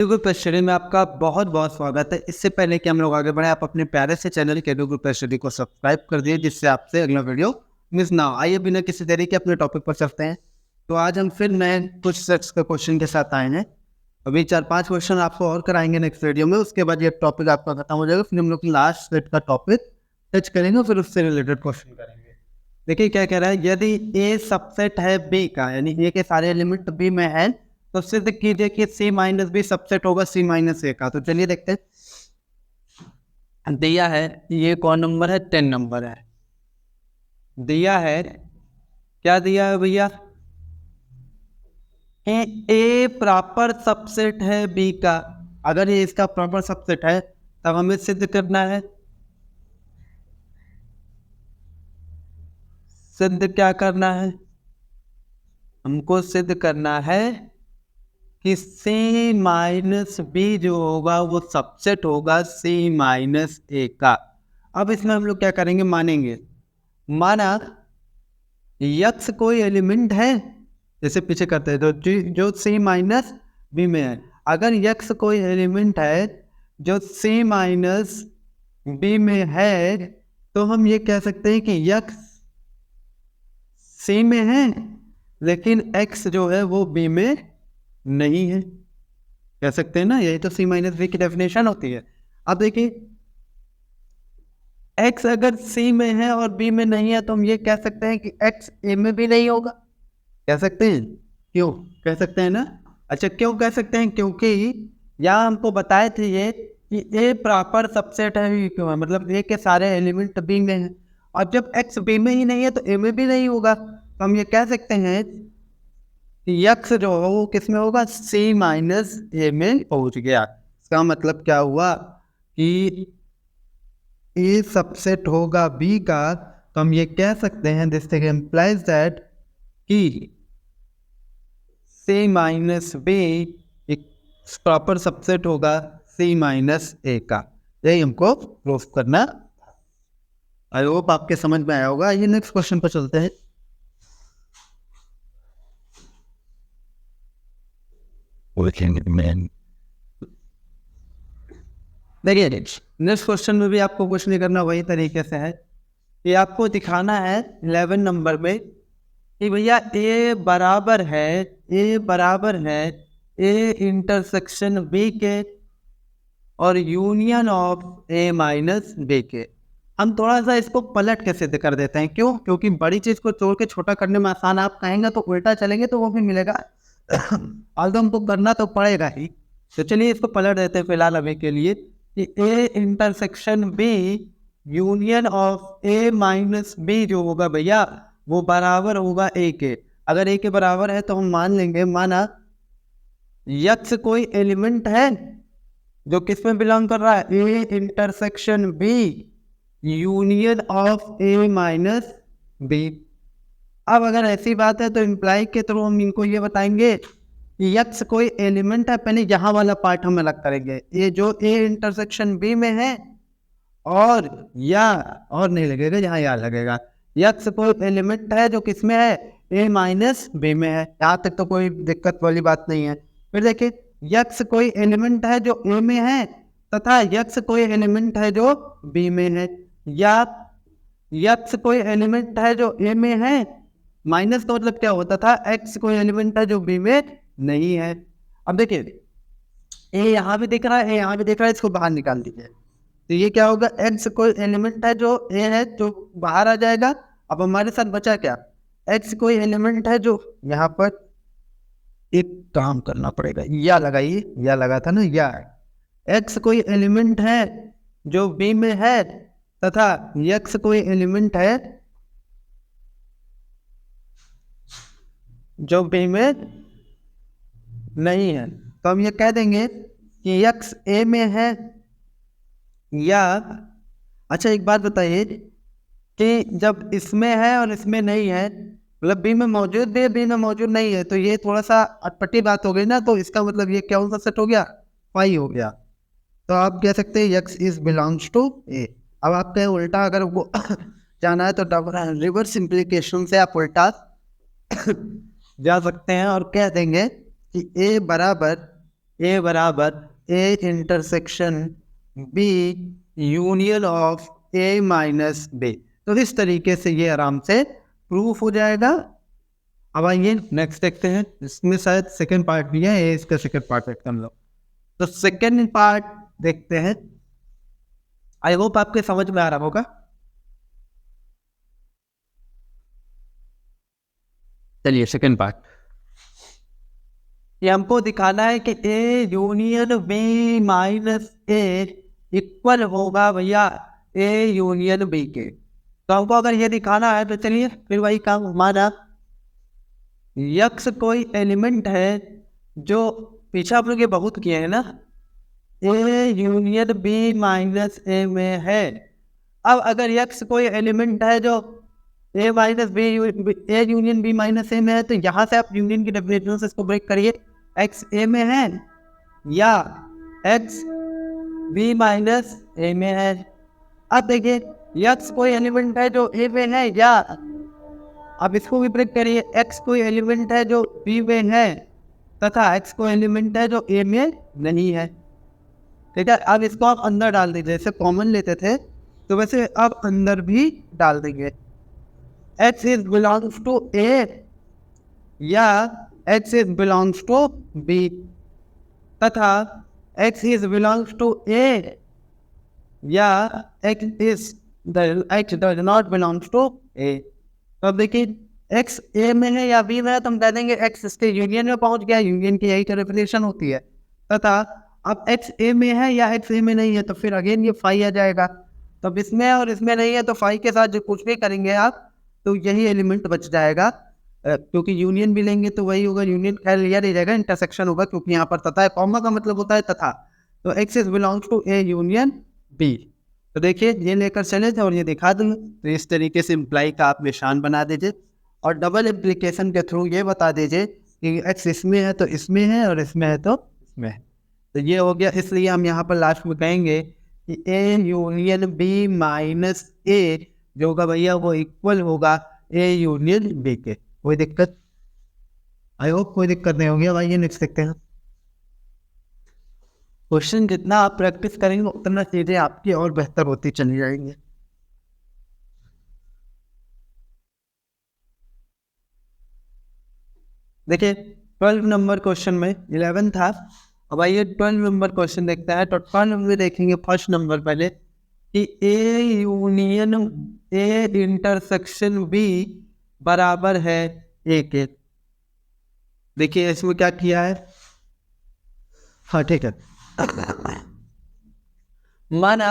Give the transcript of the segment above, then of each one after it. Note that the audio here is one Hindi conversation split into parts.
ग्रुप स्टडी में आपका बहुत बहुत स्वागत है। इससे पहले कि हम लोग आगे बढ़े, आप अपने प्यारे से चैनल के ग्रुप स्टडी को सब्सक्राइब कर दिए, जिससे आपसे अगला वीडियो मिस ना हो। आइए बिना किसी देरी के अपने टॉपिक पर चलते हैं। तो आज हम फिर नए कुछ सेट्स के क्वेश्चन के साथ आए हैं। अभी 4-5 क्वेश्चन आपको और कराएंगे नेक्स्ट वीडियो में, उसके बाद ये टॉपिक आपका खत्म हो जाएगा। फिर हम लोग लास्ट सेट का टॉपिक टच करेंगे, फिर उससे रिलेटेड क्वेश्चन करेंगे। देखिए क्या कह रहा है, यदि ए सबसेट है बी का, यानी ए के सारे एलिमेंट बी में है, तो सिद्ध कीजिए कि सी माइनस बी सबसेट होगा सी माइनस ए का। तो चलिए देखते हैं। दिया है ये कौन नंबर है, 10 नंबर है। दिया है, क्या दिया है भैया, ए प्रॉपर सबसेट है बी का। अगर ये इसका प्रॉपर सबसेट है तब हमें सिद्ध करना है। सिद्ध क्या करना है, हमको सिद्ध करना है कि सी माइनस बी जो होगा वो सबसेट होगा सी माइनस ए का। अब इसमें हम लोग क्या करेंगे, मानेंगे। माना यक्स कोई एलिमेंट है, जैसे पीछे करते हैं, जो सी माइनस बी में है। अगर यक्स कोई एलिमेंट है जो सी माइनस बी में है, तो हम ये कह सकते हैं कि यक्स सी में है, लेकिन एक्स जो है वो बी में नहीं है। कह सकते हैं ना, यही तो सी माइनस बी की डेफिनेशन होती है। अब देखिए, एक्स अगर सी में है और बी में नहीं है, तो हम ये कह सकते हैं कि एक्स ए में भी नहीं होगा। कह सकते हैं, क्यों कह सकते हैं ना। अच्छा, क्यों कह सकते हैं, क्योंकि यहाँ हमको बताए थे ये कि ए प्रॉपर सबसेट है। क्यों है, मतलब ए के सारे एलिमेंट बी में है, और जब एक्स बी में ही नहीं है तो ए में भी नहीं होगा। तो हम ये कह सकते हैं यक्स जो है वो किस में होगा, सी माइनस ए में पहुंच गया। इसका मतलब क्या हुआ कि ए सबसेट होगा बी का। तो हम ये कह सकते हैं, दिस इम्प्लाइज दैट कि सी माइनस बी एक प्रॉपर सबसेट होगा सी माइनस ए का। यही हमको प्रूफ करना। आई होप आपके समझ में आया होगा। ये नेक्स्ट क्वेश्चन पर चलते हैं। देखिए, नेक्स्ट क्वेश्चन में भी आपको कुछ नहीं करना, वही तरीके से है कि आपको दिखाना है 11 नंबर में कि भैया ए बराबर है ए इंटरसेक्शन बी के और union of A minus B के। हम थोड़ा सा इसको पलट के सिद्ध कर देते हैं। क्यों, क्योंकि बड़ी चीज को तोड़ के छोटा करने में आसान। आप कहेंगे तो उल्टा चलेंगे तो वो भी मिलेगा, आज हमको करना तो पड़ेगा ही। तो चलिए इसको पलट देते हैं फिलहाल अभी के लिए कि A intersection B union of A minus B जो होगा भैया वो बराबर होगा ए के। अगर ए के बराबर है तो हम मान लेंगे, माना यक्स कोई एलिमेंट है जो किस में बिलोंग कर रहा है, A intersection B union of A minus B. अब अगर ऐसी बात है तो इम्प्लाई के थ्रू हम इनको ये बताएंगे कि यक्स कोई एलिमेंट है। पहले यहाँ वाला पार्ट हम अलग करेंगे, ये जो ए इंटरसेक्शन बी में है, और या और नहीं लगेगा, यहाँ या लगेगा। यक्स कोई एलिमेंट है जो किस में है, ए माइनस बी में है। यहाँ तक तो कोई दिक्कत वाली बात नहीं है। फिर देखिए, यक्स कोई एलिमेंट है जो ए में है तथा यक्स कोई एलिमेंट है जो बी में है, या यक्स कोई एलिमेंट है जो ए में है। माइनस का मतलब क्या होता था, एक्स कोई एलिमेंट है जो बी में नहीं है। अब देखिए, ए यहाँ भी दिख रहा है, ए यहाँ भी दिख रहा है, इसको बाहर निकाल दीजिए। तो ये क्या होगा, एक्स कोई एलिमेंट है जो ए है जो बाहर आ जाएगा। अब हमारे साथ बचा क्या, एक्स कोई एलिमेंट है जो यहाँ पर एक काम करना पड़ेगा, या लगाइए, या लगा था ना, या एक्स कोई एलिमेंट है जो बी में है तथा यक्स कोई एलिमेंट है जो बी में नहीं है। तो हम ये कह देंगे कि यक्स ए में है, या अच्छा एक बात बताइए कि जब इसमें है और इसमें नहीं है, मतलब बी में मौजूद भी है बी में मौजूद नहीं है, तो ये थोड़ा सा अटपटी बात हो गई ना। तो इसका मतलब ये क्या सा सेट हो गया, फाई हो गया। तो आप कह सकते हैं यक्स इज बिलोंग्स टू ए। अब आप कहें उल्टा, अगर वो जाना है तो रिवर्स इम्प्लीकेशन से आप उल्टा जा सकते हैं और कह देंगे कि ए बराबर ए बराबर A intersection B union of A minus B. तो इस तरीके से ये आराम से प्रूफ हो जाएगा। अब आइए नेक्स्ट देखते हैं, इसमें शायद सेकंड पार्ट भी है, ये इसका सेकंड पार्ट देखते हैं हम लोग। तो सेकंड पार्ट देखते हैं, आई होप आपके समझ में आ रहा होगा। चलिए सेकंड पार्ट, ये हमको दिखाना है कि A union B minus A equal होगा भैया ए यूनियन बी के। तो हमको अगर ये दिखाना है तो चलिए फिर वही काम हमारा, यक्स कोई एलिमेंट है जो पीछे आप लोग ये बहुत किए हैं ना, A union B minus A में है। अब अगर यक्स कोई एलिमेंट है जो A minus B A union B minus A में है, तो यहाँ से आप यूनियन की डेफिनेशन से इसको ब्रेक करिए, एक्स ए में है या एक्स बी माइनस ए में है। अब देखिए यक्स कोई एलिमेंट है जो ए में है, या अब इसको भी ब्रेक करिए, एक्स कोई एलिमेंट है जो बी में है तथा एक्स कोई एलिमेंट है जो ए में नहीं है। ठीक है, अब इसको आप अंदर डाल दीजिए, जैसे कॉमन लेते थे तो वैसे आप अंदर भी डाल देंगे। X is belongs to A या x is belongs to B तथा x is belongs to A या x does not belongs to A. तो अब देखिए एक्स ए में है या बी में है तो हम कह देंगे एक्स इसके यूनियन में पहुंच गया, यूनियन की यही डेफिनेशन होती है। तथा अब एक्स ए में है या एक्स ए में नहीं है तो फिर अगेन ये फाई आ जाएगा। तो अब इसमें और इसमें नहीं है तो फाई के साथ जो कुछ भी करेंगे आप तो यही एलिमेंट बच जाएगा, क्योंकि यूनियन भी लेंगे तो वही होगा, यूनियन खैर लिया नहीं जाएगा, इंटरसेक्शन होगा, क्योंकि यहाँ पर तथा है, कॉमा का मतलब होता है तथा। तो X is belongs to A union B. तो देखिए ये लेकर चले थे और ये दिखा दूंगा, तो इस तरीके से इम्प्लाई का आप निशान बना दीजिए और डबल इम्प्लीकेशन के थ्रू ये बता दीजिए कि एक्स इसमें है तो इसमें है और इसमें है तो इसमें है। तो ये हो गया, इसलिए हम यहाँ पर लास्ट में कहेंगे कि ए यूनियन बी माइनस ए जो होगा भैया वो इक्वल होगा ए यूनियन बी के। कोई दिक्कत? आई होप कोई दिक्कत नहीं होगी। अब आइए नेक्स्ट देखते हैं। क्वेश्चन जितना आप प्रैक्टिस करेंगे उतना चीजें आपकी और बेहतर होती चली जाएंगी। देखिए 12 नंबर क्वेश्चन में 11 था, अब आइए 12 नंबर क्वेश्चन देखते हैं। तो 12 में देखेंगे फर्स्ट नंबर पहले कि A union A intersection B बराबर है ए के। देखिए इसमें क्या किया है, हाँ ठीक है, माना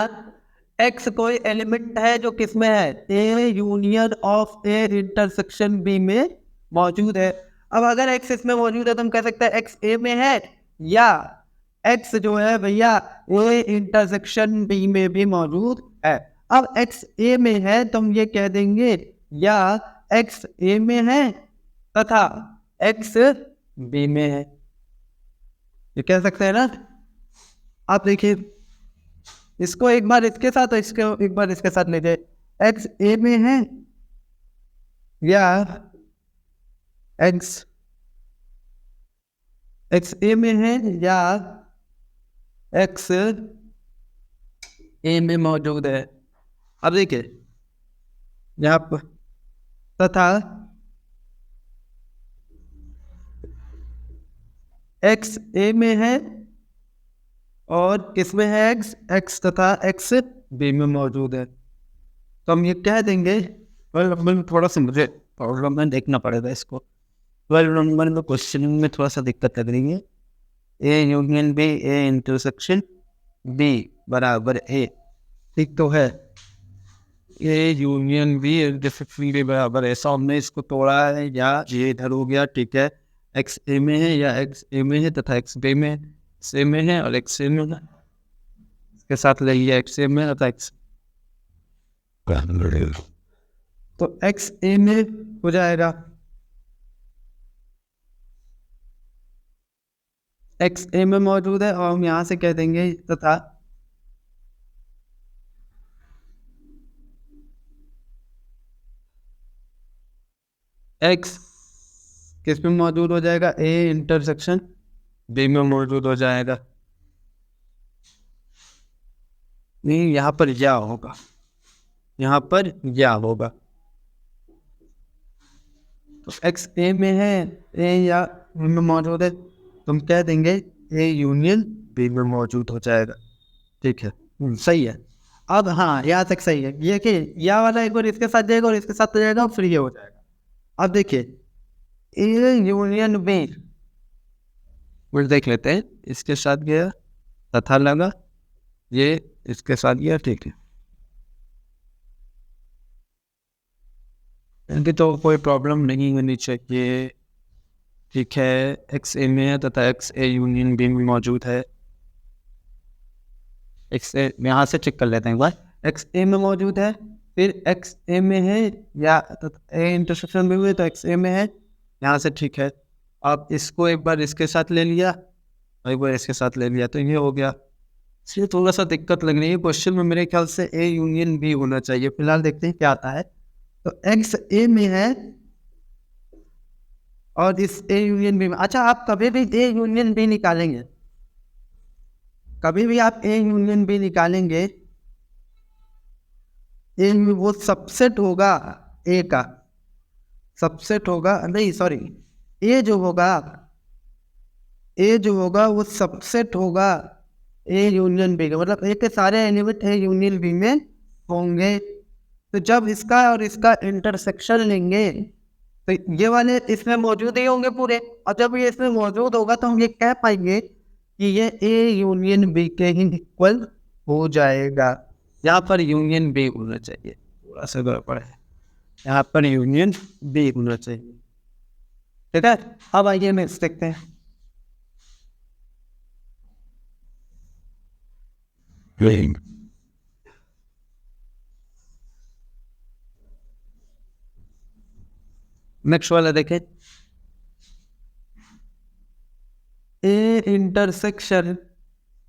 एक्स कोई एलिमेंट है जो किसमें है, A union of A intersection B में मौजूद है। अब अगर एक्स इसमें मौजूद है तो हम कह सकते हैं एक्स ए में है, या एक्स जो है भैया ए इंटरसेक्शन बी में भी मौजूद है। अब एक्स ए में है तो हम ये कह देंगे या एक्स ए में है तथा एक्स बी में है, ये कह सकते हैं ना। आप देखिए इसको एक बार इसके साथ, इसको एक बार इसके साथ ले जाए, एक्स ए में है या एक्स ए में है या एक्स ए में मौजूद है। अब देखिए यहाँ पर तथा एक्स ए में है और किसमें है, एक्स तथा एक्स बी में मौजूद है। तो हम ये कह देंगे, थोड़ा सा मुझे प्रॉब्लम में देखना पड़ेगा इसको। 12 नंबर में क्वेश्चन में थोड़ा सा दिक्कत लग रही है। A union B A intersection B बराबर ए, ठीक तो है, A union B intersection B बराबर है। सो हमने इसको तोड़ा है या ये इधर हो गया, ठीक है, एक्स ए में है या एक्स ए में है तथा एक्स बी में से में है और एक्स ए में है, इसके साथ ले लिया एक्स ए में तथा एक्स, तो एक्स ए में हो जाएगा, एक्स ए में मौजूद है और हम यहाँ से कह देंगे तथा एक्स किस में मौजूद हो जाएगा, ए इंटरसेक्शन बी में मौजूद हो जाएगा। नहीं, यहाँ पर या होगा, यहाँ पर या होगा। तो एक्स ए में है, ए या बी में मौजूद है, तुम कह देंगे ए यूनियन बी में मौजूद हो जाएगा। ठीक है, सही है। अब हाँ, यहाँ तक सही है। ये कि या वाला एक बार इसके साथ जाएगा और इसके साथ जाएगा, फिर ये हो जाएगा। अब देखिए ए यूनियन बी, फिर देख लेते हैं। इसके साथ गया तथा लगा, ये इसके साथ गया। ठीक है, इनकी तो कोई प्रॉब्लम नहीं होनी चाहिए। ठीक है, एक्स ए में है तथा एक्स ए यूनियन बी में मौजूद है। एक्स ए यहाँ से चेक कर लेते हैं एक बार। एक्स ए में मौजूद है, फिर एक्स ए में है, या ए इंटरसेक्शन में हुए तो एक्स ए में है, यहाँ से ठीक है। अब इसको एक बार इसके साथ ले लिया, एक बार इसके साथ ले लिया, तो ये हो गया। इसलिए थोड़ा सा दिक्कत लग रही है क्वेश्चन में, मेरे ख्याल से ए यूनियन बी होना चाहिए। फिलहाल देखते हैं क्या आता है। तो एक्स ए में है और इस ए यूनियन बी में, अच्छा आप कभी भी ए यूनियन बी निकालेंगे, कभी भी आप ए यूनियन बी निकालेंगे, ए वो सबसेट होगा ए का, सबसेट होगा, नहीं सॉरी, ए जो होगा, ए जो होगा वो सबसेट होगा ए यूनियन बी का। मतलब ए के सारे एलिमेंट ए यूनियन बी में होंगे। तो जब इसका और इसका इंटरसेक्शन लेंगे तो ये वाले इसमें मौजूद ही होंगे पूरे, और जब ये इसमें मौजूद होगा तो हम ये कह पाएंगे कि ये ए यूनियन बी के ही इक्वल हो जाएगा। यहाँ पर यूनियन बी होना चाहिए, थोड़ा सा गड़बड़ है, यहाँ पर यूनियन बी होना चाहिए। ठीक है, अब आइए नेक्स्ट देखते हैं। नेक्स्ट वाला देखें, A intersection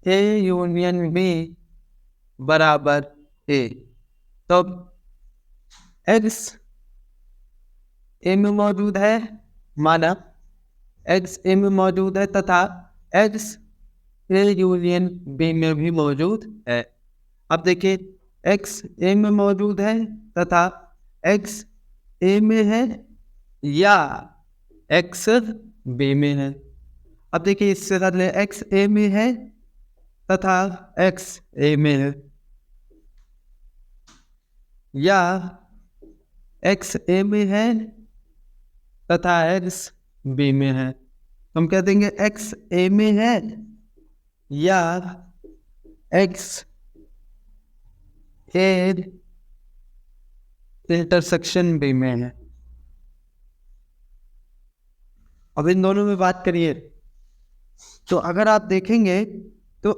A union B बराबर ए। तो एक्स ए में मौजूद है, माना एक्स ए में मौजूद है तथा एक्स ए यूनियन बी में भी मौजूद है। अब देखिए एक्स ए में मौजूद है तथा एक्स ए में है या एक्स बी में है। अब देखिए इससे साथ ले, एक्स ए में है तथा एक्स ए में है, या एक्स ए में है तथा एक्स बी में है। हम कह देंगे एक्स ए में है या एक्स ए इंटरसेक्शन बी में है। अब इन दोनों में बात करिए तो अगर आप देखेंगे तो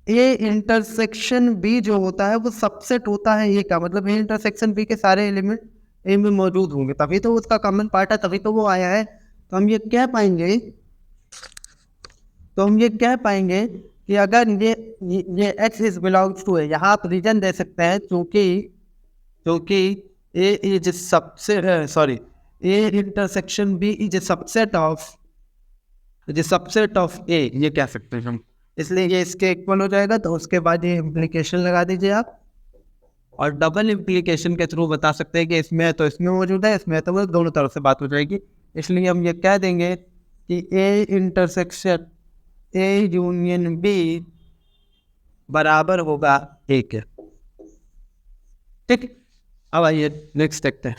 ए इंटरसेक्शन बी जो होता है वो सबसेट होता है ए का। मतलब ए इंटरसेक्शन बी के सारे एलिमेंट ए में मौजूद होंगे, तभी तो उसका कॉमन पार्ट है, तभी तो वो आया है। तो हम ये कह पाएंगे कि अगर ये एक्स इज बिलोंग्स टू है, यहाँ आप रीजन दे सकते हैं क्योंकि A is subset, sorry, A intersection B is subset of A, ये कह सकते हैं हम, इसलिए ये इसके इक्वल हो जाएगा। तो उसके बाद ये इम्प्लीकेशन लगा दीजिए आप, और डबल इम्प्लीकेशन के थ्रू बता सकते हैं कि इसमें है तो इसमें मौजूद है, इसमें है तो वो दोनों तरफ से बात हो जाएगी। इसलिए हम ये कह देंगे कि A intersection A union B बराबर होगा ए के। ठीक, अब आइए नेक्स्ट देखते हैं।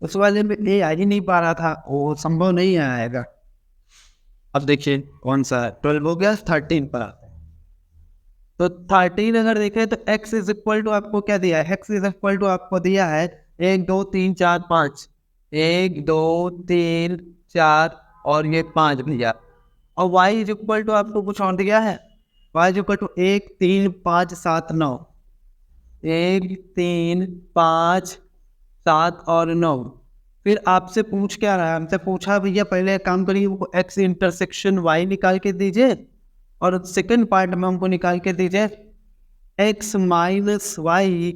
उस वाले में ए आ ही नहीं पा रहा था, वो संभव नहीं आएगा। अब देखिए कौन सा 12 हो गया, 13 पर आते हैं। तो 13 अगर देखें तो x इज इक्वल टू आपको क्या दिया है, x इज इक्वल टू आपको दिया है 1 2 3 4 5, 1 2 3 4 और ये 5 दिया। और y इज इक्वल टू आपको कुछ और दिया है, y इज इक्वल टू 1 3 5 7 9, 1 3 5 7 और 9। फिर आपसे पूछ क्या रहा है, हमसे पूछा भैया पहले काम करिए वो x इंटरसेक्शन y निकाल के दीजिए, और सेकंड पार्ट में हमको निकाल के दीजिए x minus Y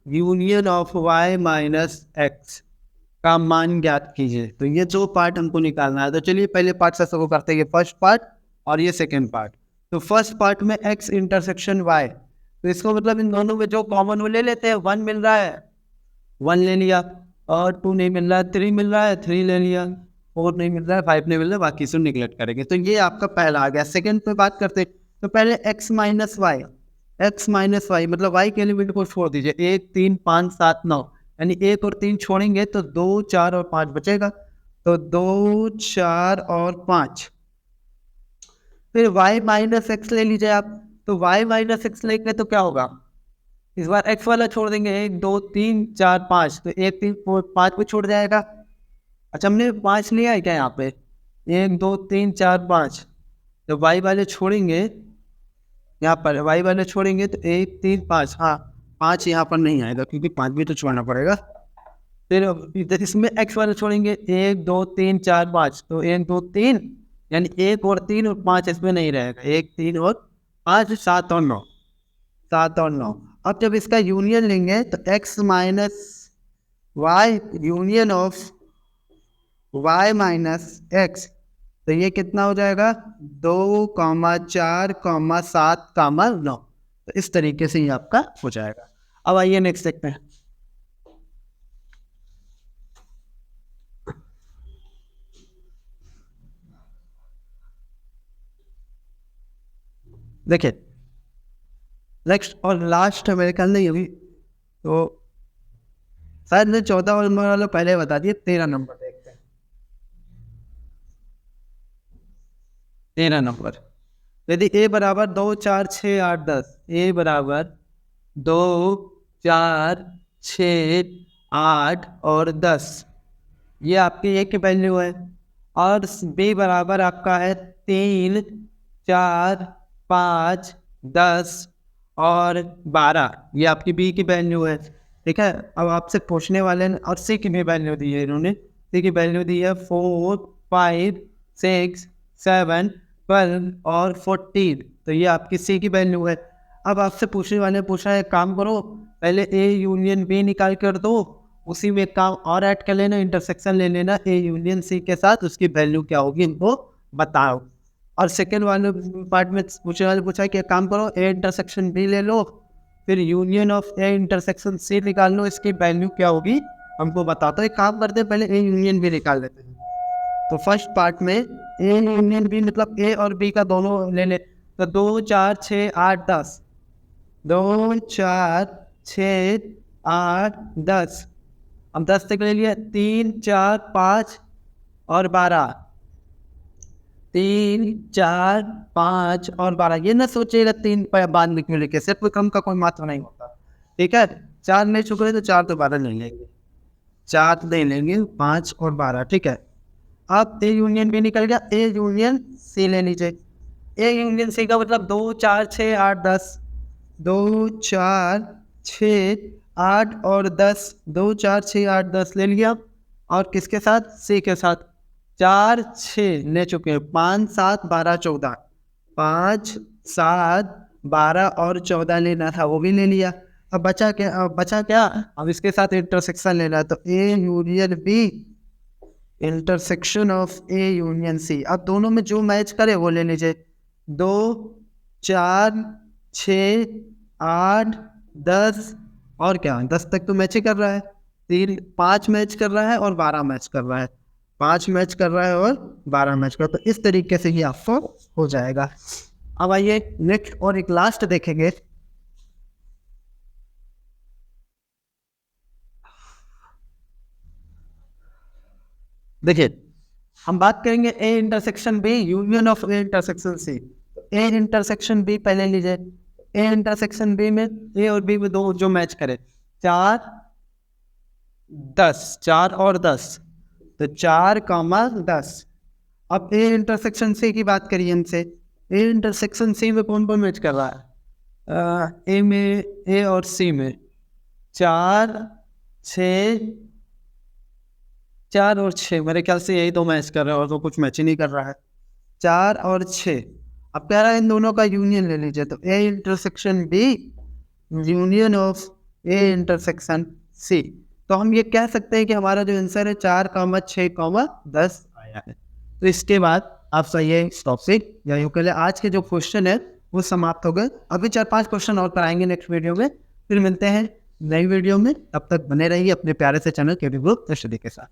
union of Y minus X का मान ज्ञात कीजिए। तो ये जो पार्ट हमको निकालना है, तो चलिए पहले पार्ट से शुरू करते हैं, ये फर्स्ट पार्ट और ये सेकंड पार्ट। तो फर्स्ट पार्ट में x इंटरसेक्शन y, तो इसको मतलब इन दोनों में जो कॉमन वो ले लेते हैं। 1 मिल रहा है 1 ले लिया, और 2 नहीं मिल रहा है 3 मिल रहा है 3 ले लिया, 4 नहीं मिल रहा है 5 नहीं मिल रहा है, बाकी से निगलेक्ट करेंगे। तो ये आपका पहला आ गया। सेकंड पे बात करते हैं, तो पहले x माइनस वाई, मतलब y के एलिमेंट को छोड़ दीजिए। 1 3 5 7 9, यानी 1 और 3 छोड़ेंगे तो 2 4 और 5 बचेगा। तो 2 4 और 5। फिर y माइनस एक्स ले लीजिए आप। तो y माइनस एक्स लेंगे तो क्या होगा, इस बार x वाला छोड़ देंगे। 1 2 3 4 5, तो 1 3 4 5 भी छोड़ जाएगा। अच्छा, हमने 5 लिया है क्या यहाँ पे, 1 2 3 4 5, तो y वाले छोड़ेंगे, यहाँ पर y वाले छोड़ेंगे तो 1 3 5, हाँ 5 यहाँ पर नहीं आएगा क्योंकि 5 भी तो छोड़ना पड़ेगा। फिर इसमें x वाले छोड़ेंगे, 1 2 3 4 5, तो 1 2 3, यानी 1 और 3 और 5 इसमें नहीं रहेगा। 1 3 और 5 7 और 9, 7 और 9। अब जब इसका यूनियन लेंगे तो x minus Y union of y minus X, तो ये कितना हो जाएगा 2 4 7 9। तो इस तरीके से ये आपका हो जाएगा। अब आइए नेक्स्ट देखते हैं। देखिए नेक्स्ट और लास्ट मेरे ख्याल नहीं होगी, तो शायद मैं 14 नंबर वाला पहले बता दिए। 13 नंबर देखते हैं। 13 नंबर, यदि a बराबर 2 4 6 8 10, a बराबर 2 4 6 8 और 10, ये आपकी a की वैल्यू है। और b बराबर आपका है 3 4 5 10 और 12, ये आपकी b की वैल्यू है। ठीक है, अब आपसे पूछने वाले ने, और c की भी वैल्यू दी है इन्होंने, c की वैल्यू दी है 4 5 6 7 12 और 14, तो ये आपकी c की वैल्यू है। अब आपसे पूछने वाले ने पूछा है, काम करो पहले a यूनियन b निकाल कर दो, उसी में काम और ऐड कर लेना, इंटरसेक्शन ले लेना a यूनियन c के साथ, उसकी वैल्यू क्या होगी इनको बताओ। और सेकेंड वाले पार्ट में पूछने वाले पूछा है कि काम करो a इंटरसेक्शन b ले लो, फिर union of a intersection c निकाल लो, इसकी वैल्यू क्या होगी हमको बताओ। तो एक काम करते हैं, पहले a यूनियन b निकाल लेते हैं। तो फर्स्ट पार्ट में a यूनियन b मतलब a और b का दोनों ले ले, तो 2 4 6 8 10, 2 4 6 8 10, अब 10 तक ले लिया, 3 4 5 और 12, 3 4 5 और 12। ये ना सोचिएगा 3 बाद में क्यों लिखे, सिर्फ कम का कोई महत्व नहीं होता। ठीक है, 4 नहीं चुक रहे तो 4 तो 12 ले लेंगे, 4 नहीं लेंगे 5 और 12। ठीक है, अब ए यूनियन बी निकल गया, ए यूनियन सी ले लीजिए। ए यूनियन सी का मतलब 2 4 6 8 10, 2 4 6 8 और 10, 2 4 6 8 10 ले लिया। और किसके साथ, सी के साथ। 4 6 ले चुके हैं, 5 7 12 14, 5 7 12 और 14 लेना था, वो भी ले लिया। अब बचा क्या, अब इसके साथ इंटरसेक्शन लेना है, तो A union B intersection of A union C. अब दोनों में जो मैच करे वो ले लीजिए। 2 4 6 8 10 और क्या, 10 तक तो मैच ही कर रहा है। 3 5 मैच कर रहा है और 12 मैच कर रहा है, 5 मैच कर रहा है और 12 मैच कर रहा है। तो इस तरीके से ये आपको हो जाएगा। अब आइए नेक्स्ट और एक लास्ट देखेंगे। देखिए हम बात करेंगे A intersection B union of A intersection C. A intersection B पहले लीजिए। ए इंटरसेक्शन बी में ए और बी में दो जो मैच करे, 4 10, 4 और 10, तो 4 10। अब ए इंटरसेक्शन सी की बात करिए हमसे। ए इंटरसेक्शन सी में कौन कौन मैच कर रहा है, ए में, ए और सी में 4 6, 4 और 6, मेरे ख्याल से यही दो मैच कर रहा है और तो कुछ मैच ही नहीं कर रहा है। 4 और 6, अब कह रहा है इन दोनों का यूनियन ले लीजिए। तो A intersection B union of A intersection C. तो हम ये कह सकते हैं कि हमारा जो आंसर है 4,6,10 आया है। तो इसके बाद आपका ये टॉपिक या यूँ कह लें आज के जो क्वेश्चन है वो समाप्त हो गए। अभी 4-5 क्वेश्चन और कराएंगे नेक्स्ट वीडियो में, फिर मिलते हैं नई वीडियो में। तब तक बने रहिए अपने प्यारे से चैनल केबी ग्रुप स्टडी के साथ।